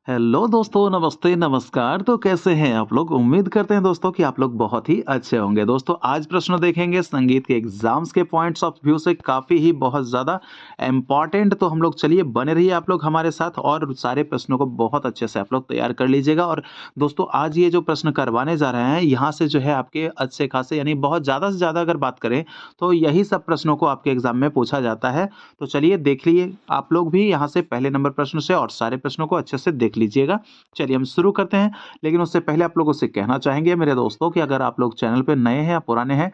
Hello दोस्तों, नमस्ते, नमस्कार। तो कैसे हैं आप लोग? उम्मीद करते हैं दोस्तों कि आप लोग बहुत ही अच्छे होंगे। दोस्तों आज प्रश्न देखेंगे संगीत के एग्ज़ाम्स के पॉइंट्स ऑफ व्यू से काफ़ी ही बहुत ज़्यादा इम्पोर्टेंट। तो हम लोग चलिए बने रहिए आप लोग हमारे साथ और सारे प्रश्नों को बहुत अच्छे से आप लोग तैयार कर लीजिएगा। और दोस्तों आज ये जो प्रश्न करवाने जा रहे हैं, यहाँ से जो है आपके अच्छे खासे यानी बहुत ज़्यादा से ज़्यादा अगर बात करें, तो यही सब प्रश्नों को आपके एग्ज़ाम में पूछा जाता है। तो चलिए देख लिए आप लोग भी यहाँ से पहले नंबर प्रश्न से और सारे प्रश्नों को अच्छे से देख लीजिएगा। चलिए हम शुरू करते हैं, लेकिन उससे पहले आप लोगों से कहना चाहेंगे मेरे दोस्तों कि अगर आप लोग चैनल पे नए हैं या पुराने हैं,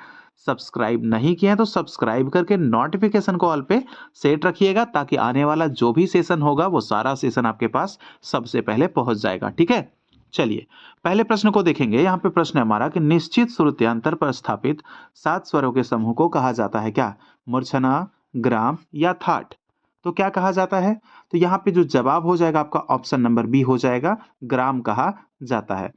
सब्सक्राइब नहीं किए हैं तो सब्सक्राइब करके नोटिफिकेशन को ऑल पे सेट रखिएगा ताकि आने वाला जो भी सेशन होगा वो सारा सेशन आपके पास सबसे पहले पहुंच जाएगा। ठीक है? चलिए पहले प्रश्न को देखेंगे। यहाँ पे प्रश्न है हमारा कि निश्चित श्रुत्यांतर पर स्थापित 7 स्वरों के समूह को कहा जाता है क्या? मूर्छना, ग्राम या थाट? तो क्या कहा जाता है? तो यहाँ पे जो जवाब हो जाएगा आपका ऑप्शन नंबर बी हो जाएगा, ग्राम कहा जाता है।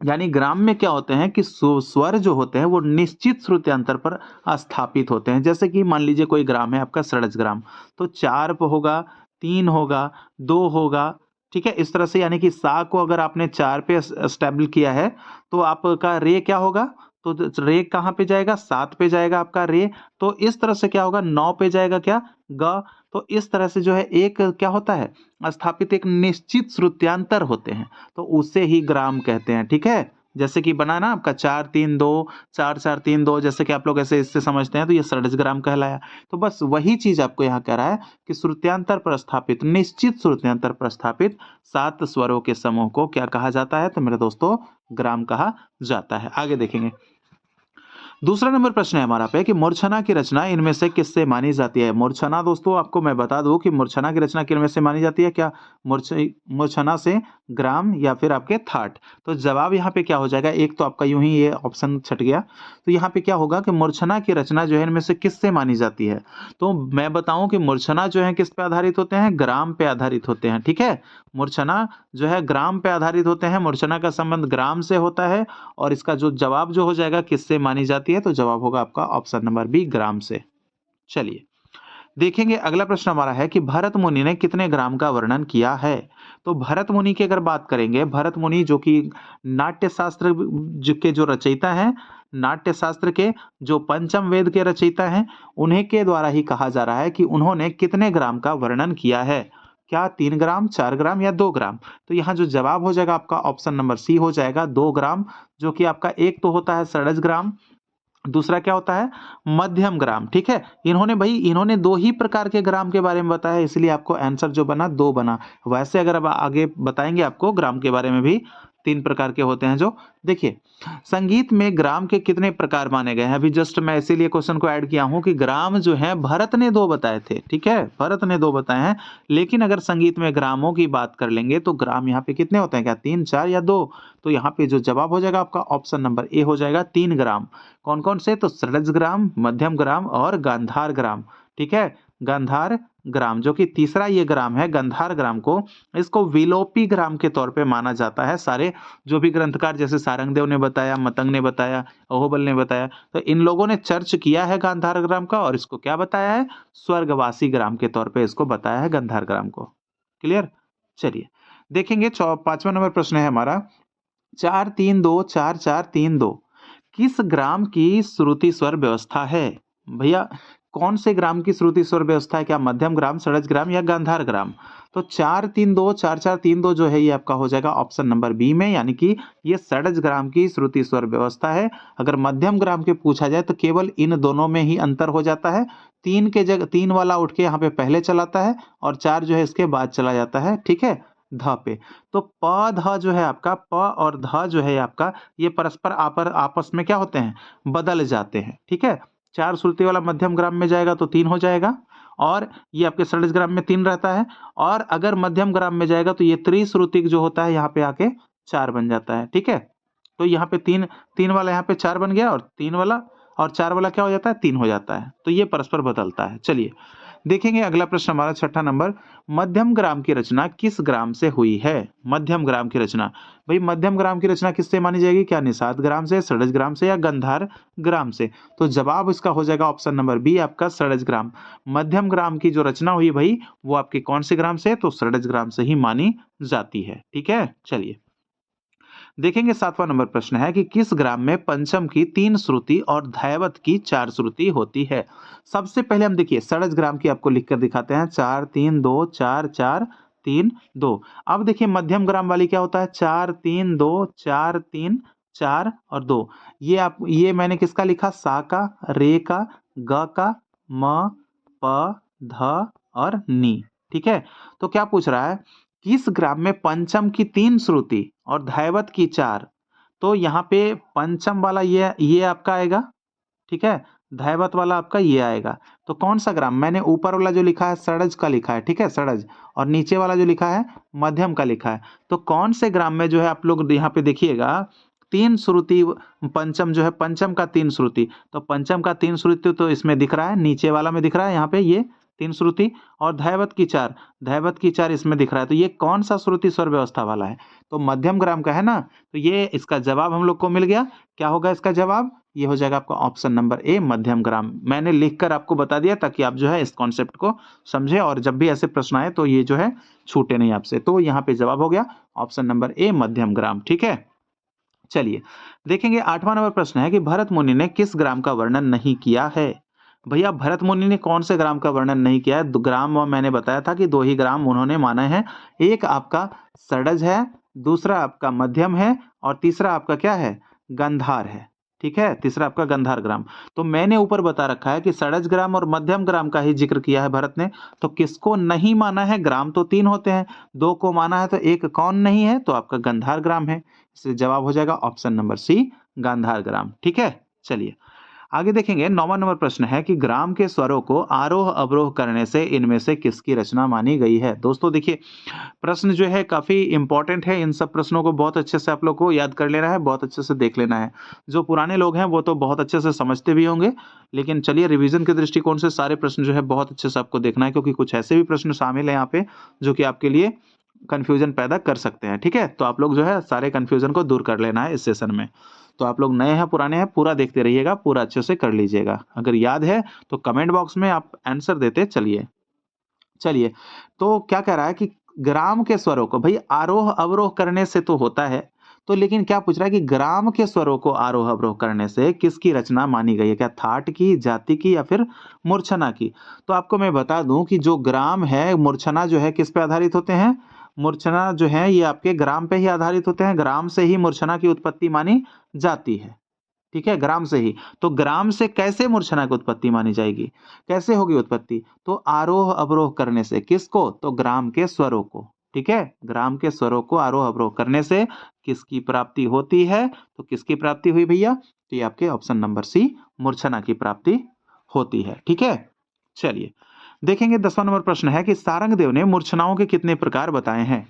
यानी ग्राम में क्या होते हैं कि स्वर जो होते हैं वो निश्चित श्रुत्यांतर पर स्थापित होते हैं। जैसे कि मान लीजिए कोई ग्राम है आपका षडज ग्राम, तो 4 पे होगा, 3 होगा, 2 होगा, ठीक है? इस तरह से यानी कि सा को अगर आपने 4 पे एस्टेब्लिश किया है, तो आपका रे क्या होगा? तो रे कहाँ पे जाएगा? 7 पे जाएगा आपका रे। तो इस तरह से क्या होगा? 9 पे जाएगा क्या? ग। तो इस तरह से जो है एक क्या होता है? स्थापित एक निश्चित श्रुत्यांतर होते हैं। तो उसे ही ग्राम कहते हैं। ठीक है? जैसे कि बना ना आपका 4 3 2 4 4 3 2, जैसे कि आप लोग ऐसे इससे समझते हैं तो ये षडज ग्राम कहलाया। तो बस वही चीज आपको यहाँ कह रहा है कि श्रुत्यांतर पर स्थापित, निश्चित श्रुत्यांतर पर स्थापित 7 स्वरों के समूह को क्या कहा जाता है? तो मेरे दोस्तों ग्राम कहा जाता है। आगे देखेंगे। दूसरा नंबर प्रश्न है हमारा पे कि मूर्छना की रचना इनमें से किससे मानी जाती है? मूर्छना दोस्तों आपको मैं बता दूं कि मूर्छना की रचना किनमें से मानी जाती है? क्या मूर्छना से, ग्राम या फिर आपके थाट? तो जवाब यहाँ पे क्या हो जाएगा? एक तो आपका यूं ही ये ऑप्शन छट गया। तो यहाँ पे क्या होगा कि मूर्छना की रचना जो है इनमें से किससे मानी जाती है? तो मैं बताऊं कि मूर्छना जो है किस पे आधारित होते हैं? ग्राम पे आधारित होते हैं। ठीक है? मूर्छना जो है ग्राम पे आधारित होते हैं। मूर्छना का संबंध ग्राम से होता है। और इसका जो जवाब जो हो जाएगा किससे मानी जाती है? तो जवाब होगा आपका ऑप्शन नंबर बी, ग्राम से। चलिए देखेंगे अगला प्रश्न हमारा है कि भरत मुनि ने कितने ग्राम का वर्णन किया है? तो भरत मुनि की अगर बात करेंगे, भरत मुनि जो कि नाट्य शास्त्र के जो रचयिता हैं, नाट्य शास्त्र के जो पंचम वेद के रचयिता हैं, उन्हीं के द्वारा ही कहा जा रहा है कि उन्होंने कितने ग्राम का वर्णन किया है। क्या 3 ग्राम, 4 ग्राम या 2 ग्राम? तो यहाँ जो जवाब हो जाएगा आपका ऑप्शन नंबर सी हो जाएगा, 2 ग्राम। जो कि आपका एक तो होता है षडज ग्राम, दूसरा क्या होता है? मध्यम ग्राम। ठीक है? इन्होंने 2 ही प्रकार के ग्राम के बारे में बताया, इसलिए आपको आंसर जो बना 2 बना। वैसे अगर अब आगे बताएंगे आपको ग्राम के बारे में भी, 3 प्रकार के होते हैं जो। देखिए, संगीत में ग्राम के कितने प्रकार माने गए हैं? अभी जस्ट मैं इसीलिए क्वेश्चन को ऐड किया हूं कि ग्राम जो है भरत ने 2 बताए थे। ठीक है? भरत ने 2 बताए हैं। लेकिन अगर संगीत में ग्रामों की बात कर लेंगे तो ग्राम यहाँ पे कितने होते हैं? क्या 3, 4 या 2? तो यहाँ पे जो जवाब हो जाएगा आपका ऑप्शन नंबर ए हो जाएगा, 3 ग्राम। कौन-कौन से? तो षडज ग्राम, मध्यम ग्राम और गांधार ग्राम। ठीक है? गांधार ग्राम जो कि तीसरा ये ग्राम है, गांधार ग्राम को, इसको विलोपी ग्राम के तौर पे माना जाता है। सारे जो भी ग्रंथकार जैसे सारंगदेव ने बताया, मतंग ने बताया, अहोबल ने बताया, तो इन लोगों ने चर्च किया है गांधार ग्राम का और इसको क्या बताया है? स्वर्गवासी ग्राम के तौर पे इसको बताया है गांधार ग्राम को। क्लियर? चलिए देखेंगे 5वां नंबर प्रश्न है हमारा, 4 3 2 4 4 3 2 किस ग्राम की श्रुति स्वर व्यवस्था है? भैया कौन से ग्राम की श्रुति स्वर व्यवस्था है? क्या मध्यम ग्राम, षडज ग्राम या गांधार ग्राम? तो 4 3 2 4 4 3 2 जो है ये आपका हो जाएगा ऑप्शन नंबर बी में, यानी कि ये षडज ग्राम की श्रुति स्वर व्यवस्था है। अगर मध्यम ग्राम के पूछा जाए तो केवल इन दोनों में ही अंतर हो जाता है। 3 के जगह 3 वाला उठ के यहाँ पे पहले चलाता है और 4 जो है इसके बाद चला जाता है। ठीक है? ध पे। तो प ध जो है आपका, प और ध जो है आपका, ये परस्पर आपस में क्या होते हैं? बदल जाते हैं। ठीक है? 4 श्रुति वाला मध्यम ग्राम में जाएगा तो 3 हो जाएगा और ये आपके षडज ग्राम में 3 रहता है। और अगर मध्यम ग्राम में जाएगा तो ये त्रिश्रुतिक जो होता है यहाँ पे आके 4 बन जाता है। ठीक है? तो यहाँ पे 3 वाला यहाँ पे 4 बन गया और 3 वाला और 4 वाला क्या हो जाता है? 3 हो जाता है। तो ये परस्पर बदलता है। चलिए देखेंगे अगला प्रश्न हमारा छठा नंबर, मध्यम ग्राम की रचना किस ग्राम से हुई है? मध्यम ग्राम की रचना, भाई मध्यम ग्राम की रचना किससे मानी जाएगी? क्या निषाद ग्राम से, षडज ग्राम से या गंधार ग्राम से? तो जवाब इसका हो जाएगा ऑप्शन नंबर बी आपका षडज ग्राम। मध्यम ग्राम की जो रचना हुई भाई वो आपके कौन से ग्राम से? तो षडज ग्राम से ही मानी जाती है। ठीक है, चलिए देखेंगे 7वां नंबर प्रश्न है कि किस ग्राम में पंचम की 3 श्रुति और धैवत की 4 श्रुति होती है? सबसे पहले हम देखिए षडज ग्राम की आपको लिख कर दिखाते हैं, 4 3 2 4 4 3 2। अब देखिए मध्यम ग्राम वाली क्या होता है? 4 3 2 4 3 4 और 2। ये मैंने किसका लिखा? सा का, रे का, ग का, म, प, ध और नी। ठीक है, तो क्या पूछ रहा है? किस ग्राम में पंचम की 3 श्रुति और धैवत की 4? तो यहाँ पे पंचम वाला ये आपका आएगा, ठीक है? धैवत वाला आपका ये आएगा। तो कौन सा ग्राम? मैंने ऊपर वाला जो लिखा है षडज का लिखा है, ठीक है? षडज, और नीचे वाला जो लिखा है मध्यम का लिखा है। तो कौन से ग्राम में जो है आप लोग यहाँ पे देखिएगा 3 श्रुति, पंचम जो है पंचम का 3 श्रुति, तो पंचम का 3 श्रुति तो इसमें दिख रहा है, नीचे वाला में दिख रहा है यहाँ पे ये 3 श्रुति, और धैवत की 4, धैवत की 4 इसमें दिख रहा है। तो ये कौन सा श्रुति स्वर व्यवस्था वाला है? तो मध्यम ग्राम का है ना, तो ये इसका जवाब हम लोग को मिल गया। क्या होगा इसका जवाब? ये हो जाएगा आपका ऑप्शन नंबर ए मध्यम ग्राम। मैंने लिखकर आपको बता दिया ताकि आप जो है इस कॉन्सेप्ट को समझे और जब भी ऐसे प्रश्न आए तो ये जो है छूटे नहीं आपसे। तो यहाँ पे जवाब हो गया ऑप्शन नंबर ए मध्यम ग्राम। ठीक है, चलिए देखेंगे 8वां नंबर प्रश्न है कि भरत मुनि ने किस ग्राम का वर्णन नहीं किया है? भैया भरत मुनि ने कौन से ग्राम का वर्णन नहीं किया है? ग्राम मैंने बताया था कि 2 ही ग्राम उन्होंने माने हैं। एक आपका षडज है, दूसरा आपका मध्यम है और तीसरा आपका क्या है? गंधार है। ठीक है, तीसरा आपका गंधार ग्राम। तो मैंने ऊपर बता रखा है कि षडज ग्राम और मध्यम ग्राम का ही जिक्र किया है भरत ने। तो किसको नहीं माना है? ग्राम तो 3 होते हैं, 2 को माना है, तो एक कौन नहीं है? तो आपका गंधार ग्राम है। इसलिए जवाब हो जाएगा ऑप्शन नंबर सी गांधार ग्राम। ठीक है, चलिए आगे देखेंगे 9वां नंबर प्रश्न है कि ग्राम के स्वरों को आरोह अवरोह करने से इनमें से किसकी रचना मानी गई है? दोस्तों देखिए प्रश्न जो है काफी इंपॉर्टेंट है। इन सब प्रश्नों को बहुत अच्छे से आप लोग को याद कर लेना है, बहुत अच्छे से देख लेना है। जो पुराने लोग हैं वो तो बहुत अच्छे से समझते भी होंगे, लेकिन चलिए रिवीजन के दृष्टिकोण से सारे प्रश्न जो है बहुत अच्छे से आपको देखना है, क्योंकि कुछ ऐसे भी प्रश्न शामिल है यहाँ पे जो कि आपके लिए कंफ्यूजन पैदा कर सकते हैं। ठीक है, तो आप लोग जो है सारे कंफ्यूजन को दूर कर लेना है इस सेशन में। तो आप लोग नए हैं पुराने हैं पूरा देखते रहिएगा, पूरा अच्छे से कर लीजिएगा। अगर याद है तो कमेंट बॉक्स में आप आंसर देते चलिए। चलिए तो क्या कह रहा है कि ग्राम के स्वरों को भाई आरोह अवरोह करने से तो होता है, तो लेकिन क्या पूछ रहा है कि ग्राम के स्वरों को आरोह अवरोह करने से किसकी रचना मानी गई है? क्या थाट की, जाति की या फिर मूर्छना की? तो आपको मैं बता दूं कि जो ग्राम है, मूर्छना जो है किस पे आधारित होते हैं? मूर्छना जो है ये आपके ग्राम पे ही आधारित होते हैं। ग्राम से ही मूर्छना की उत्पत्ति मानी जाती है। ठीक है, ग्राम से ही। तो ग्राम से कैसे मूर्छना की उत्पत्ति मानी जाएगी? कैसे होगी उत्पत्ति? तो आरोह अवरोह करने से। किसको? तो ग्राम के स्वरों को। ठीक है, ग्राम के स्वरों को आरोह अवरोह करने से किसकी प्राप्ति होती है? तो किसकी प्राप्ति हुई भैया? तो ये आपके ऑप्शन नंबर सी मूर्छना की प्राप्ति होती है। ठीक है, चलिए देखेंगे 10वां नंबर प्रश्न है कि सारंगदेव ने मूर्छनाओं के कितने प्रकार बताए हैं?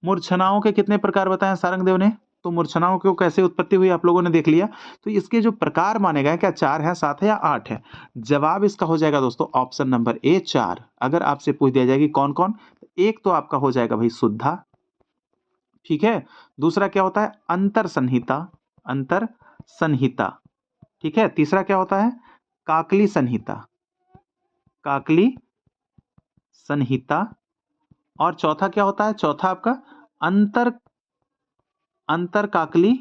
मूर्छनाओं के कितने प्रकार बताए हैं सारंगदेव ने? तो मूर्छनाओं की कैसे उत्पत्ति हुई आप लोगों ने देख लिया। तो इसके जो प्रकार माने गए क्या 4 है, 7 है या 8 है? जवाब इसका हो जाएगा दोस्तों ऑप्शन नंबर ए 4। अगर आपसे पूछ दिया जाएगी कौन कौन, एक तो आपका हो जाएगा भाई शुद्धा। ठीक है, दूसरा क्या होता है? अंतर संहिता, अंतर संहिता। ठीक है, तीसरा क्या होता है? काकली संहिता, काकली संहिता। और चौथा क्या होता है? चौथा आपका अंतर अंतर काकली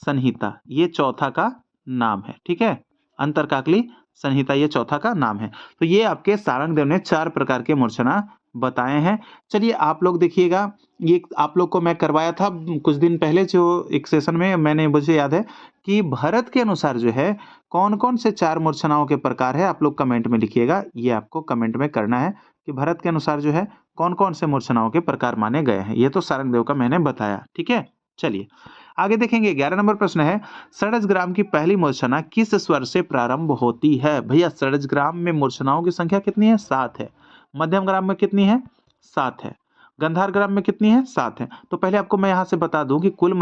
संहिता, ये चौथा का नाम है। ठीक है, अंतरकाकली संहिता ये चौथा का नाम है। तो ये आपके सारंगदेव ने 4 प्रकार के मूर्छना बताए हैं। चलिए आप लोग देखिएगा, ये आप लोग को मैं करवाया था कुछ दिन पहले जो एक सेशन में, मैंने मुझे याद है कि भरत के अनुसार जो है कौन-कौन से 4 मूर्छनाओं के प्रकार है, आप लोग कमेंट में लिखिएगा। ये आपको कमेंट में करना है कि भरत के अनुसार जो है कौन-कौन से मूर्छनाओं के प्रकार माने गए हैं। ये तो सारंगदेव का मैंने बताया। ठीक है, चलिए आगे देखेंगे 11 नंबर प्रश्न है षडज ग्राम की पहली मूर्छना किस स्वर से प्रारंभ होती है? भैया षडज ग्राम में मूर्छनाओं की संख्या कितनी है? 7 है। मध्यम ग्राम में कितनी है? 7 है। गंधार ग्राम में कितनी है? 7 है। तो पहले आपको मैं यहां से बता दूं कि कुल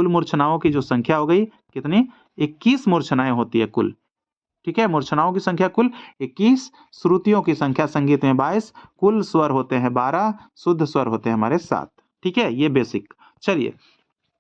मूर्छनाओं की जो संख्या हो गई कितनी? 21 मूर्छनाएं होती है कुल। ठीक है, मूर्छनाओं की संख्या कुल 21, श्रुतियों की संख्या संगीत में 22, कुल स्वर होते हैं 12, शुद्ध स्वर होते हैं हमारे 7। ठीक है, ये बेसिक। चलिए,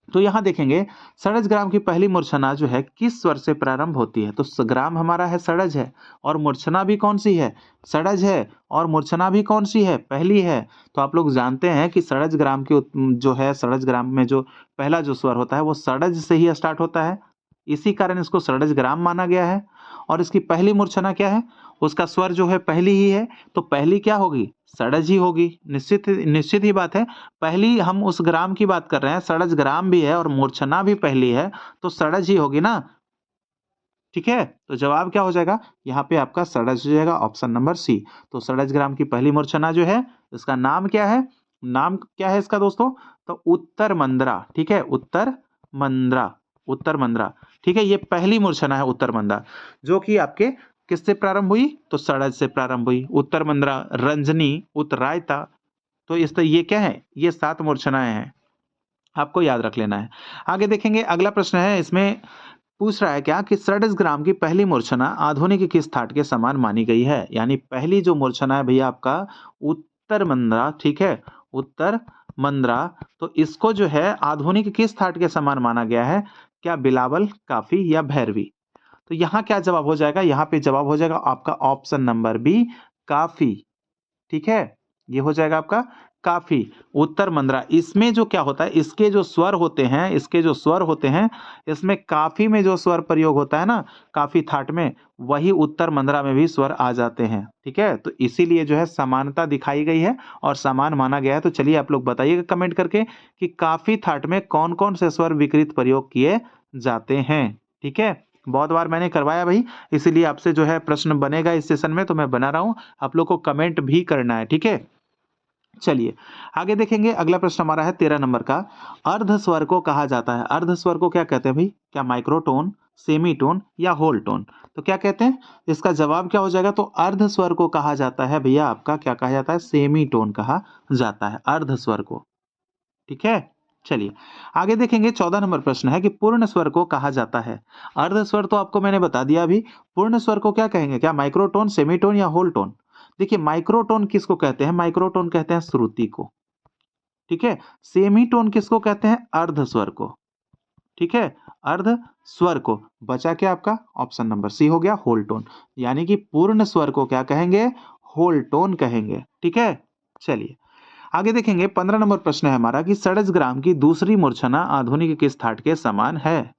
तो यहाँ देखेंगे षडज ग्राम की पहली मूर्छना जो है किस स्वर से प्रारंभ होती है। तो ग्राम हमारा है षडज है, और मूर्छना भी कौन सी है, षडज है, और मूर्छना भी कौन सी है, पहली है। तो आप लोग जानते हैं कि षडज ग्राम की जो है षडज ग्राम में जो पहला जो स्वर होता है वो षडज से ही स्टार्ट होता है, इसी कारण इसको षडज ग्राम माना गया है। और इसकी पहली मूर्छना क्या है, उसका स्वर जो है पहली ही है, तो पहली क्या होगी, षडज ही होगी। निश्चित ही बात है, पहली हम उस ग्राम की बात कर रहे हैं, षडज ग्राम भी है और मूर्छना भी पहली है, तो षडज ही होगी ना। ठीक है, तो जवाब क्या हो जाएगा, यहाँ पे आपका षडज हो जाएगा, ऑप्शन नंबर सी। तो षडज ग्राम की पहली मूर्छना जो है इसका नाम क्या है, नाम क्या है इसका दोस्तों, तो उत्तर मंद्रा। ठीक है, उत्तर मंद्रा, उत्तर मंद्रा। ठीक है, ये पहली मूर्छना है उत्तर मंद्रा, जो कि आपके किससे प्रारंभ हुई, तो षडज से प्रारंभ हुई। उत्तर मंद्रा, रंजनी, उत्तरायता, तो इस तरह ये क्या है, ये 7 मूर्छनाएं हैं, आपको याद रख लेना है। आगे देखेंगे, अगला प्रश्न है, इसमें पूछ रहा है क्या कि षडज ग्राम की पहली मूर्छना आधुनिक किस थाट के समान मानी गई है। यानी पहली जो मूर्छना है भैया आपका उत्तर मंद्रा, ठीक है, उत्तर मंद्रा, तो इसको जो है आधुनिक किस थाट के समान माना गया है, क्या बिलावल, काफी या भैरवी। तो यहाँ क्या जवाब हो जाएगा, यहाँ पे जवाब हो जाएगा आपका ऑप्शन नंबर बी, काफी। ठीक है, ये हो जाएगा आपका काफी, उत्तर मंद्रा। इसमें जो क्या होता है, इसके जो स्वर होते हैं, इसके जो स्वर होते हैं, इसमें काफी में जो स्वर प्रयोग होता है ना, काफी थाट में, वही उत्तर मंद्रा में भी स्वर आ जाते हैं। ठीक है, तो इसीलिए जो है समानता दिखाई गई है और समान माना गया है। तो चलिए आप लोग बताइएगा कमेंट करके कि काफी थाट में कौन कौन से स्वर विकृत प्रयोग किए जाते हैं। ठीक है, बहुत बार मैंने करवाया भाई, इसीलिए आपसे जो है प्रश्न बनेगा इस सेशन में, तो मैं बना रहा हूं, आप लोग को कमेंट भी करना है। ठीक है, चलिए आगे देखेंगे, अगला प्रश्न हमारा है 13 नंबर का, अर्ध स्वर को कहा जाता है। अर्ध स्वर को क्या कहते हैं भाई, क्या माइक्रोटोन, सेमीटोन या होल टोन। तो क्या कहते हैं, इसका जवाब क्या हो जाएगा, तो अर्ध स्वर को कहा जाता है भैया आपका, क्या कहा जाता है, सेमीटोन कहा जाता है अर्ध स्वर को। ठीक है, चलिए आगे देखेंगे, 14 नंबर प्रश्न है कि पूर्ण स्वर को कहा जाता है। अर्ध स्वर तो आपको मैंने बता दिया अभी, पूर्ण स्वर को क्या कहेंगे, क्या माइक्रोटोन, सेमीटोन या होल टोन। देखिए माइक्रोटोन किसको कहते हैं, माइक्रोटोन कहते हैं श्रुति को। ठीक है, सेमीटोन किसको कहते हैं, अर्ध स्वर को। ठीक है, अर्ध स्वर को। बचा क्या आपका, ऑप्शन नंबर सी हो गया, होल टोन। यानी कि पूर्ण स्वर को क्या कहेंगे, होल टोन कहेंगे। ठीक है, चलिए आगे देखेंगे, 15 नंबर प्रश्न है हमारा कि षडज ग्राम की दूसरी मूर्छना आधुनिक किस थाट के समान है।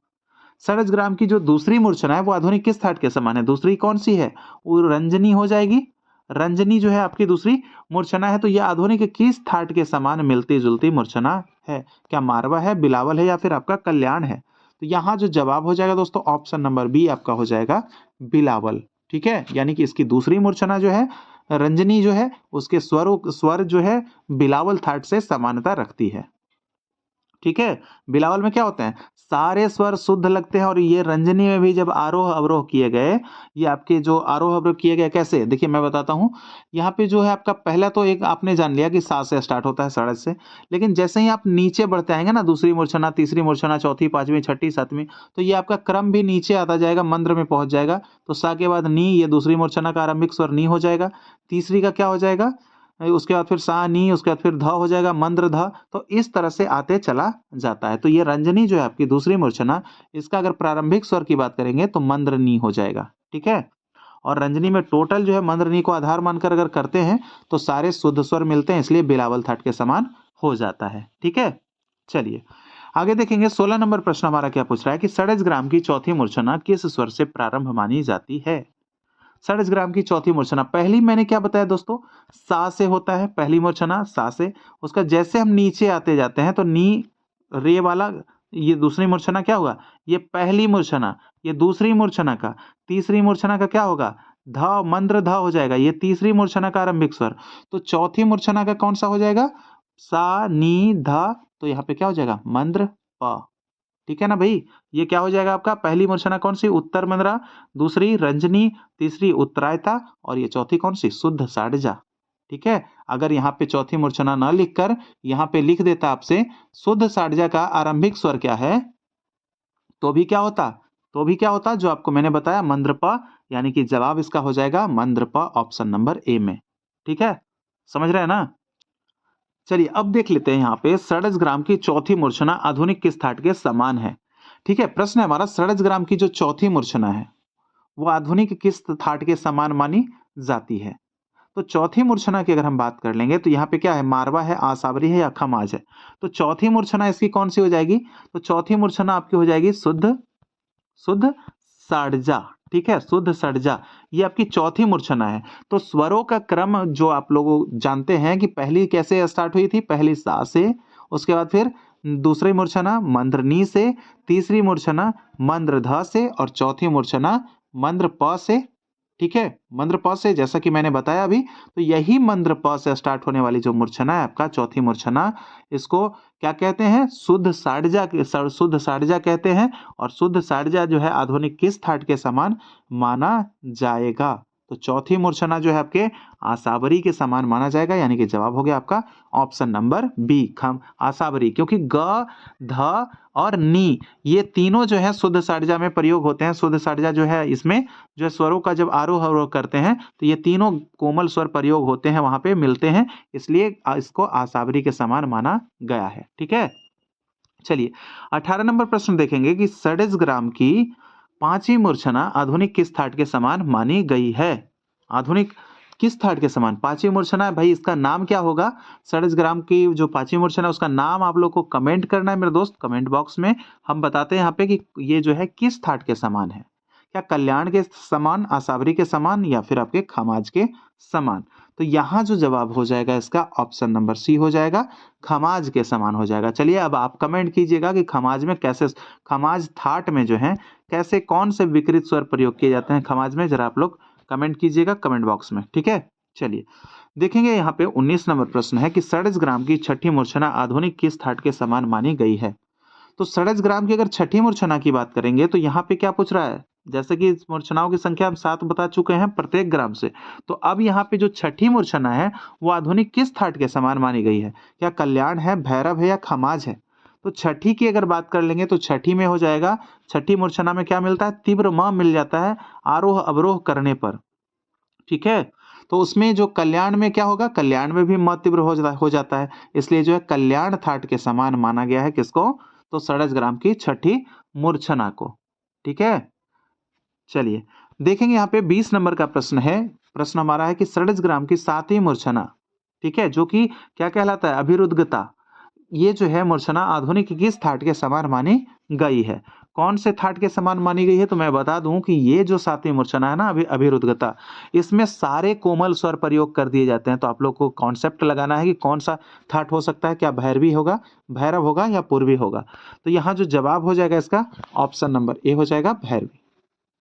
षडज ग्राम की जो दूसरी मूर्छना है वो आधुनिक किस थाट के समान है, दूसरी कौन सी है, वो रंजनी हो जाएगी। रंजनी जो है आपकी दूसरी मूर्छना है, तो ये आधुनिक किस थाट के समान मिलती जुलती मूर्छना है, क्या मारवा है, बिलावल है या फिर आपका कल्याण है। तो यहाँ जो जवाब हो जाएगा दोस्तों, ऑप्शन नंबर बी आपका हो जाएगा, बिलावल। ठीक है, यानी कि इसकी दूसरी मूर्छना जो है रंजनी जो है, उसके स्वर जो है बिलावल थाट से समानता रखती है। ठीक है, बिलावल में क्या होते हैं, सारे स्वर शुद्ध लगते हैं, और ये रंजनी में भी जब आरोह अवरोह किए गए, ये आपके जो आरोह अवरोह किए गए कैसे, देखिए मैं बताता हूँ। यहाँ पे जो है आपका पहला तो एक आपने जान लिया कि सा से स्टार्ट होता है, षडज से, लेकिन जैसे ही आप नीचे बढ़ते आएंगे ना, दूसरी मूर्छना, तीसरी मूर्छना, चौथी, पांचवी, छठी, सातवीं, तो ये आपका क्रम भी नीचे आता जाएगा, मंद्र में पहुंच जाएगा। तो सा के बाद नी, ये दूसरी मूर्छना का आरंभिक स्वर नी हो जाएगा। तीसरी का क्या हो जाएगा, उसके बाद फिर सा नी, उसके बाद फिर ध हो जाएगा, मंद्र ध। तो इस तरह से आते चला जाता है। तो ये रंजनी जो है आपकी दूसरी मूर्छना, इसका अगर प्रारंभिक स्वर की बात करेंगे तो मंद्र नी हो जाएगा। ठीक है, और रंजनी में टोटल जो है मंद्र नी को आधार मानकर अगर करते हैं तो सारे शुद्ध स्वर मिलते हैं, इसलिए बिलावल थाट के समान हो जाता है। ठीक है, चलिए आगे देखेंगे, 16 नंबर प्रश्न हमारा क्या पूछ रहा है कि षडज ग्राम की चौथी मूर्छना किस स्वर से प्रारंभ मानी जाती है। षडज ग्राम की चौथी मूर्छना, पहली मैंने क्या बताया दोस्तों, सा से होता है, पहली मूर्छना सा से। उसका जैसे हम नीचे आते जाते हैं तो नी रे वाला, ये दूसरी मूर्छना क्या होगा, ये पहली मूर्छना, ये दूसरी मूर्छना का, तीसरी मूर्छना का क्या होगा, ध, मंद्र ध हो जाएगा, ये तीसरी मूर्छना का आरंभिक स्वर। तो चौथी मूर्छना का कौन सा हो जाएगा, सा नी ध, तो यहाँ पे क्या हो जाएगा, मंद्र प। ठीक है ना भाई, ये क्या हो जाएगा आपका, पहली मूर्छना कौन सी, उत्तर मंद्रा, दूसरी रंजनी, तीसरी उत्तरायता, और ये चौथी कौन सी, शुद्ध साडजा। ठीक है, अगर यहाँ पे चौथी मूर्छना ना लिखकर यहाँ पे लिख देता आपसे शुद्ध साडजा का आरंभिक स्वर क्या है, तो भी क्या होता, तो भी क्या होता है जो आपको मैंने बताया मंद्र प, यानी कि जवाब इसका हो जाएगा मंद्र प ऑप्शन नंबर ए में। ठीक है, समझ रहे हैं ना? चलिए अब देख लेते हैं यहाँ पे षड्ज ग्राम की चौथी मूर्छना आधुनिक किस थाट के समान है। ठीक है, प्रश्न है हमारा षड्ज ग्राम की जो चौथी मूर्छना है वो आधुनिक किस थाट के समान मानी जाती है। तो चौथी मूर्छना की अगर हम बात कर लेंगे तो यहाँ पे क्या है, मारवा है, आसावरी है या खमाज है। तो चौथी मूर्छना इसकी कौन सी हो जाएगी, तो चौथी मूर्छना आपकी हो जाएगी शुद्ध शुद्ध षड्जा। ठीक है, शुद्ध षड्जा ये आपकी चौथी मूर्छना है। तो स्वरों का क्रम जो आप लोग जानते हैं कि पहली कैसे स्टार्ट हुई थी, पहली सा से, उसके बाद फिर दूसरी मूर्छना मंद्र नी से, तीसरी मूर्छना मंद्र ध से और चौथी मूर्छना मंद्र प से। ठीक है, मंद्र प से जैसा कि मैंने बताया अभी, तो यही मंद्र प से स्टार्ट होने वाली जो मूर्छना है आपका चौथी मूर्छना, इसको क्या कहते हैं, शुद्ध षड्जा, शुद्ध षड्जा कहते हैं। और शुद्ध षड्जा जो है आधुनिक किस थाट के समान माना जाएगा, तो चौथी मूर्छना जो है आपके आसावरी के समान माना जाएगा, यानी कि जवाब हो गया आपका ऑप्शन नंबर बी खम आसावरी, क्योंकि ग ध और नी ये तीनों जो है शुद्ध षड्जा में प्रयोग होते हैं। शुद्ध षड्जा जो है इसमें जो है स्वरों का जब आरोह अवरोह करते हैं तो ये तीनों कोमल स्वर प्रयोग होते हैं, वहां पे मिलते हैं, इसलिए इसको आसावरी के समान माना गया है। ठीक है, चलिए 18 नंबर प्रश्न देखेंगे कि षड्ज ग्राम की पांचवी मूर्छना आधुनिक किस थाट के समान मानी गई है। आधुनिक किस थाट के समान पांचवी मूर्छना है भाई, इसका नाम क्या होगा। षड्ज ग्राम की जो पांचवी मूर्छना है उसका नाम आप लोग को कमेंट करना है मेरे दोस्त, कमेंट बॉक्स में हम बताते हैं यहाँ पे कि ये जो है किस थाट के समान है। क्या कल्याण के समान, आसावरी के समान या फिर आपके खमाज के समान। तो यहाँ जो जवाब हो जाएगा इसका ऑप्शन नंबर सी हो जाएगा, खमाज के समान हो जाएगा। चलिए अब आप कमेंट कीजिएगा कि खमाज में कैसे, खमाज थाट में जो है कैसे कौन से विकृत स्वर प्रयोग किए जाते हैं खमाज में, जरा आप लोग कमेंट कीजिएगा कमेंट बॉक्स में। ठीक है, चलिए देखेंगे यहाँ पे 19 नंबर प्रश्न है कि षड्ज ग्राम की छठी मूर्छना आधुनिक किस थाट के समान मानी गई है। तो षड्ज ग्राम की अगर छठी मूर्छना की बात करेंगे तो यहाँ पे क्या पूछ रहा है, जैसे कि मूर्छनाओं की संख्या हम 7 बता चुके हैं प्रत्येक ग्राम से, तो अब यहाँ पे जो छठी मूर्छना है वो आधुनिक किस थाट के समान मानी गई है। क्या कल्याण है, भैरव है या खमाज है। तो छठी की अगर बात कर लेंगे तो छठी में हो जाएगा, छठी मूर्छना में क्या मिलता है, तीव्र म मिल जाता है आरोह अवरोह करने पर। ठीक है, तो उसमें जो कल्याण में क्या होगा, कल्याण में भी म तीव्र हो जाता है, इसलिए जो है कल्याण थाट के समान माना गया है किसको, तो षड्ज ग्राम की छठी मूर्छना को। ठीक है, चलिए देखेंगे यहाँ पे 20 नंबर का प्रश्न है। प्रश्न हमारा है कि षड्ज ग्राम की सातवीं मूर्छना, ठीक है, जो कि क्या कहलाता है, अभिरुद्धता, ये जो है मूर्छना आधुनिक किस थाट के समान मानी गई है। कौन से थाट के समान मानी गई है, तो मैं बता दूं कि ये जो सातवीं मूर्छना है ना अभिरुद्धता, इसमें सारे कोमल स्वर प्रयोग कर दिए जाते हैं। तो आप लोग को कॉन्सेप्ट लगाना है कि कौन सा थाट हो सकता है, क्या भैरवी होगा, भैरव होगा या पूर्वी होगा। तो यहाँ जो जवाब हो जाएगा इसका ऑप्शन नंबर ए हो जाएगा भैरवी।